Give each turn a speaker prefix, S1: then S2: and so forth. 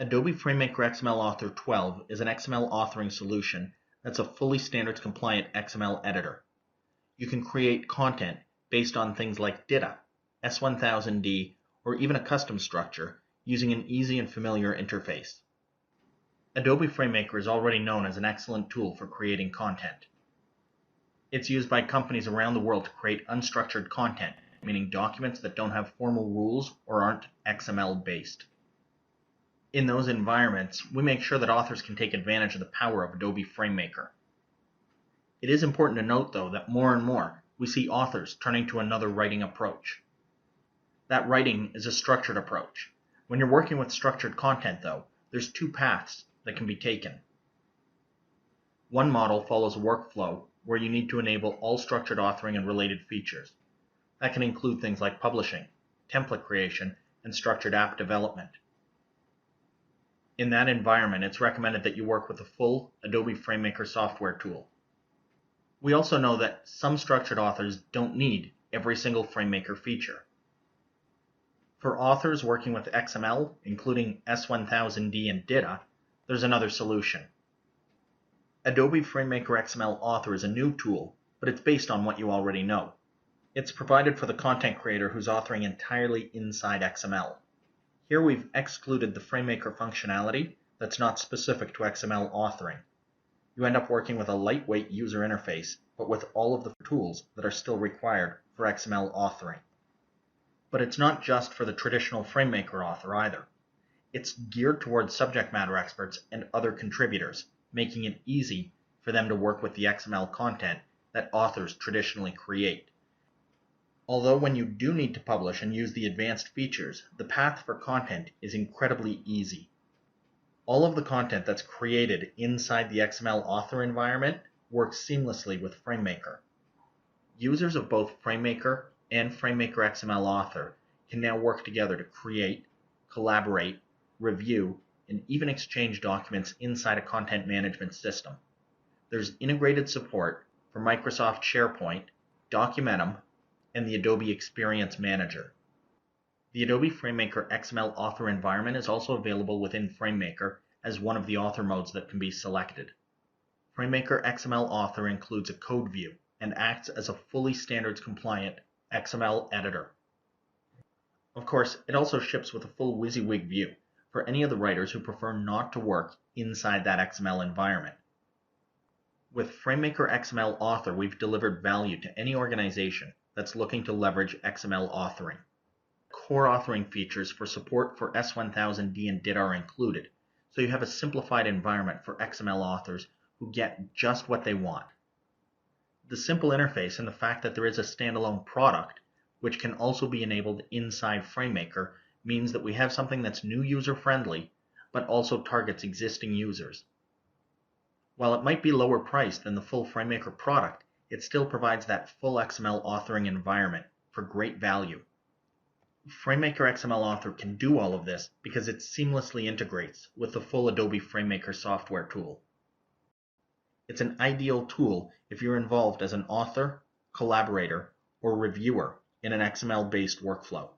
S1: Adobe FrameMaker XML Author 12 is an XML authoring solution that's a fully standards compliant XML editor. You can create content based on things like DITA, S1000D, or even a custom structure using an easy and familiar interface. Adobe FrameMaker is already known as an excellent tool for creating content. It's used by companies around the world to create unstructured content, meaning documents that don't have formal rules or aren't XML based. In those environments, we make sure that authors can take advantage of the power of Adobe FrameMaker. It is important to note, though, that more and more we see authors turning to another writing approach. That writing is a structured approach. When you're working with structured content, though, there's two paths that can be taken. One model follows a workflow where you need to enable all structured authoring and related features. That can include things like publishing, template creation, and structured app development. In that environment, it's recommended that you work with a full Adobe FrameMaker software tool. We also know that some structured authors don't need every single FrameMaker feature. For authors working with XML, including S1000D and DITA, there's another solution. Adobe FrameMaker XML Author is a new tool, but it's based on what you already know. It's provided for the content creator who's authoring entirely inside XML. Here we've excluded the FrameMaker functionality that's not specific to XML authoring. You end up working with a lightweight user interface, but with all of the tools that are still required for XML authoring. But it's not just for the traditional FrameMaker author either. It's geared towards subject matter experts and other contributors, making it easy for them to work with the XML content that authors traditionally create. Although when you do need to publish and use the advanced features, the path for content is incredibly easy. All of the content that's created inside the XML author environment works seamlessly with FrameMaker. Users of both FrameMaker and FrameMaker XML Author can now work together to create, collaborate, review, and even exchange documents inside a content management system. There's integrated support for Microsoft SharePoint, Documentum, and the Adobe Experience Manager. The Adobe FrameMaker XML Author environment is also available within FrameMaker as one of the author modes that can be selected. FrameMaker XML Author includes a code view and acts as a fully standards compliant XML editor. Of course, it also ships with a full WYSIWYG view for any of the writers who prefer not to work inside that XML environment. With FrameMaker XML Author, we've delivered value to any organization that's looking to leverage XML authoring. Core authoring features for support for S1000D and DITA are included, so you have a simplified environment for XML authors who get just what they want. The simple interface and the fact that there is a standalone product, which can also be enabled inside FrameMaker, means that we have something that's new user-friendly, but also targets existing users. While it might be lower priced than the full FrameMaker product, it still provides that full XML authoring environment for great value. FrameMaker XML Author can do all of this because it seamlessly integrates with the full Adobe FrameMaker software tool. It's an ideal tool if you're involved as an author, collaborator, or reviewer in an XML-based workflow.